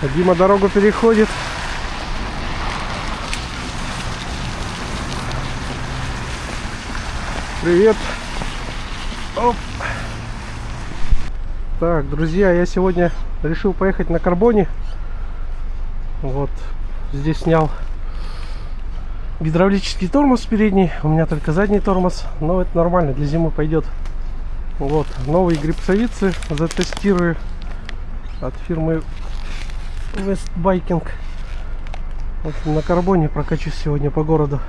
Дима дорогу переходит. Привет. Оп. Так, друзья, я сегодня решил поехать на карбоне. Вот, здесь снял гидравлический тормоз передний. У меня только задний тормоз, но это нормально, для зимы пойдет. Вот, новые грибцовицы затестирую от фирмы West Biking. Вот на карбоне прокачусь сегодня по городу.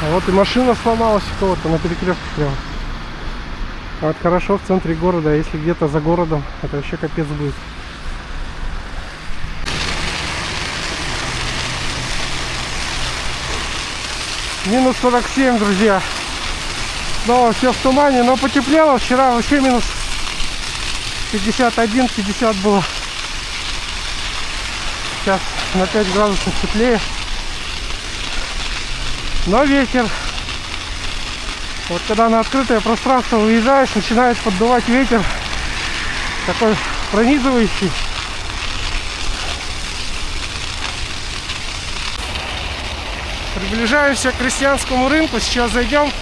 А вот и машина сломалась у кого-то на перекрестке прямо. Вот хорошо в центре города, а если где-то за городом, это вообще капец будет. Минус 47, друзья. Снова все в тумане, но потеплело. Вчера вообще минус 51-50 было. Сейчас на 5 градусов теплее. Но ветер. Вот когда на открытое пространство выезжаешь, начинает поддувать ветер. Такой пронизывающий. Приближаемся к крестьянскому рынку. Сейчас зайдем,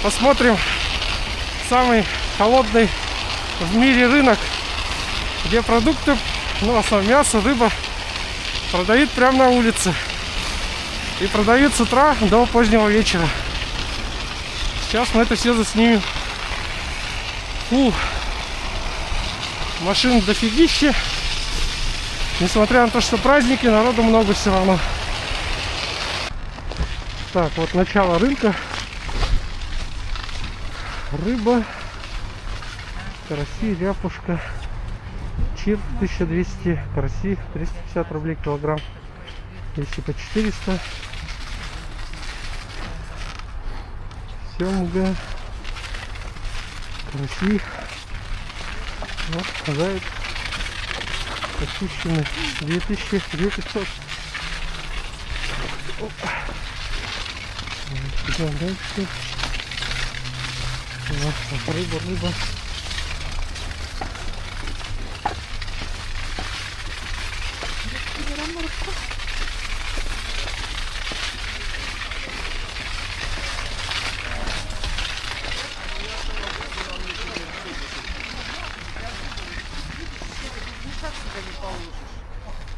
посмотрим самый холодный в мире рынок, где продукты, ну, основном мясо, рыба продают прямо на улице. И продают с утра до позднего вечера. Сейчас мы это все заснимем. Машин дофигища. Несмотря на то, что праздники, народу много все равно. Так, вот начало рынка. Рыба, караси, ряпушка. Чир 1200, караси 350 рублей килограмм. Если по 400. Семга, караси. Вот, заяц почищенный 2500. Идем дальше. Вот, рыба.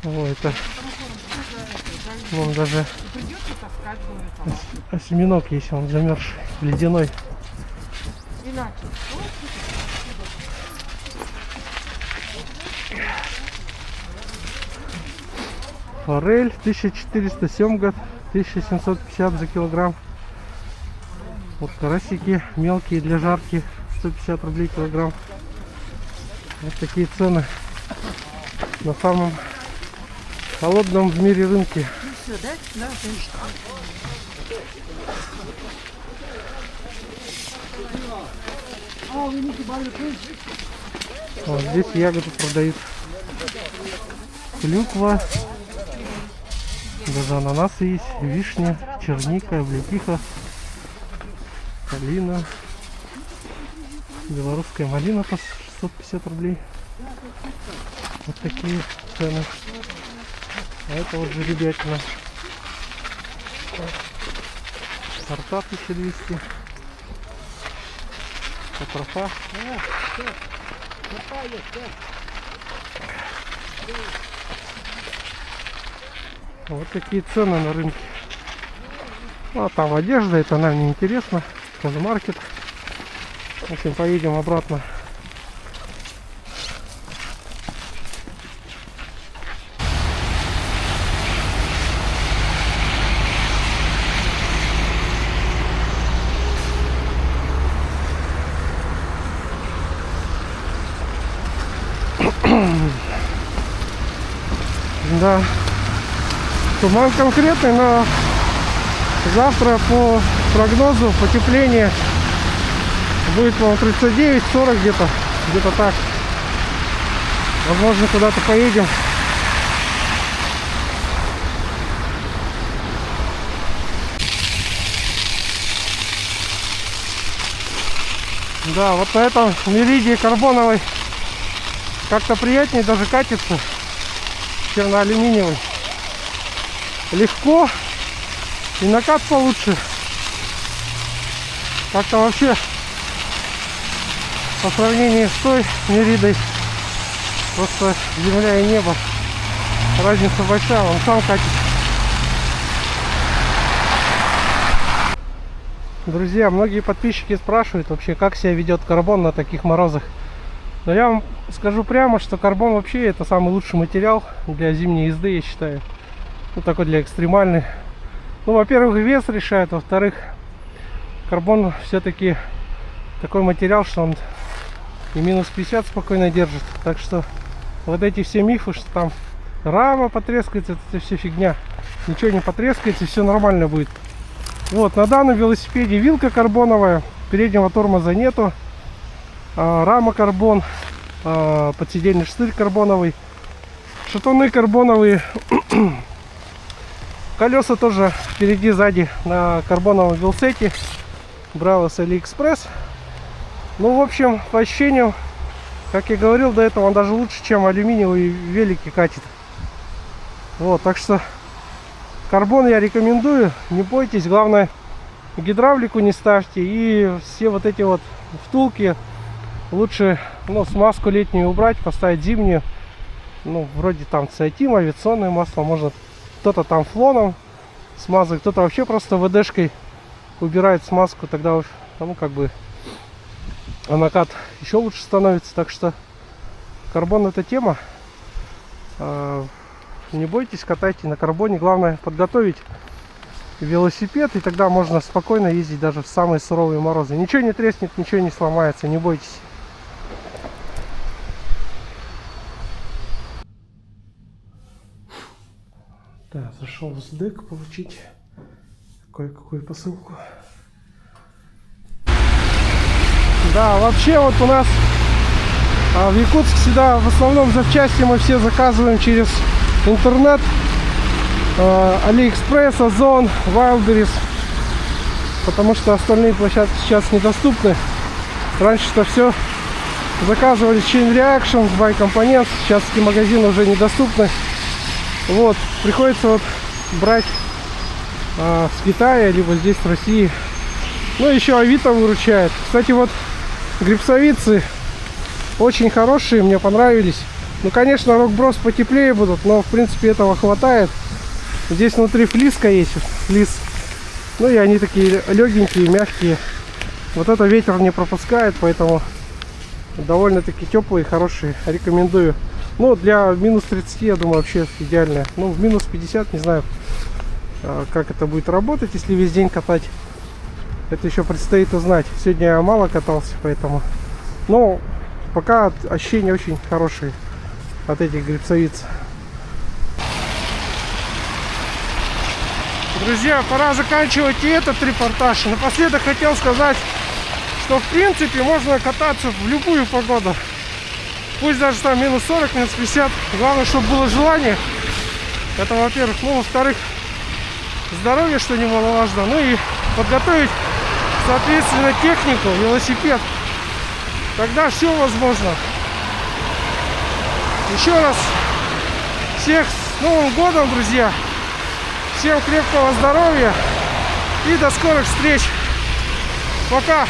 О, это вон даже осьминог есть, он замерзший, ледяной. Форель 1400, семга 1750 за килограмм. Вот карасики мелкие для жарки 150 рублей килограмм. Вот такие цены на самом холодном в мире рынке. Вот здесь ягоды продают. Клюква, даже ананасы есть, вишня, черника, облепиха, малина, белорусская малина по 650 рублей. Вот такие цены. А это вот жеребятина. Сорта 1200. Потрофа. Вот такие цены на рынке. А там одежда, это нам не интересно. Маркет. В общем, поедем обратно. Да. Туман конкретный, но завтра по прогнозу потепление будет, по-моему, 39-40 где-то так. Возможно, куда-то поедем. Да, вот на этом меридии карбоновой как-то приятнее даже катится, чем на алюминиевой. Легко и накат получше. Как-то вообще по сравнению с той меридой просто земля и небо. Разница большая, он сам катит. Друзья, многие подписчики спрашивают вообще, как себя ведет карбон на таких морозах. Но я вам скажу прямо, что карбон вообще это самый лучший материал для зимней езды, я считаю. Ну, такой для экстремальной. Ну, во-первых, вес решает, во-вторых, карбон все-таки такой материал, что он и минус 50 спокойно держит. Так что вот эти все мифы, что там рама потрескается, это все фигня. Ничего не потрескается, все нормально будет. Вот, на данном велосипеде вилка карбоновая, переднего тормоза нету, рама карбон, подсидельный штырь карбоновый, шатуны карбоновые, колеса тоже впереди, сзади на карбоновом велосете, брал с AliExpress. Ну, в общем, по ощущениям, как я говорил до этого, он даже лучше, чем алюминиевые велики катит. Вот, так что карбон я рекомендую, не бойтесь, главное гидравлику не ставьте и все вот эти вот втулки лучше, ну, смазку летнюю убрать, поставить зимнюю, ну, вроде там циатим, авиационное масло, можно кто-то там флоном смазывает, кто-то вообще просто ВДшкой убирает смазку, тогда уж, ну, как бы накат еще лучше становится, так что карбон это тема. Не бойтесь, катайте на карбоне. Главное подготовить велосипед, и тогда можно спокойно ездить даже в самые суровые морозы. Ничего не треснет, ничего не сломается, не бойтесь. Да, зашел в СДЭК получить кое-какую посылку. Да, вообще вот у нас в Якутске всегда в основном запчасти мы все заказываем через интернет, AliExpress, Озон, Wildberries, потому что остальные площадки сейчас недоступны. Раньше-то все заказывали Chain Reaction, Buy Components, сейчас эти магазины уже недоступны. Вот, приходится вот брать с Китая, либо здесь в России. Ну, еще Авито выручает. Кстати, вот грипсовицы очень хорошие, мне понравились. Ну, конечно, Rockbros потеплее будут, но, в принципе, этого хватает. Здесь внутри флиска есть, флис. Ну, и они такие легенькие, мягкие. Вот это ветер не пропускает, поэтому довольно-таки теплые, хорошие. Рекомендую. Ну, для минус 30, я думаю, вообще идеально. Ну, в минус 50, не знаю, как это будет работать, если весь день катать. Это еще предстоит узнать. Сегодня я мало катался, поэтому... Но пока ощущения очень хорошие от этих грипсовиц. Друзья, пора заканчивать и этот репортаж. Напоследок хотел сказать, что в принципе можно кататься в любую погоду. Пусть даже там минус 40, минус 50. Главное, чтобы было желание. Это, во-первых. Ну, во-вторых, здоровье, что немаловажно. Ну и подготовить, соответственно, технику, велосипед. Тогда все возможно. Еще раз всех с Новым годом, друзья. Всем крепкого здоровья и до скорых встреч. Пока.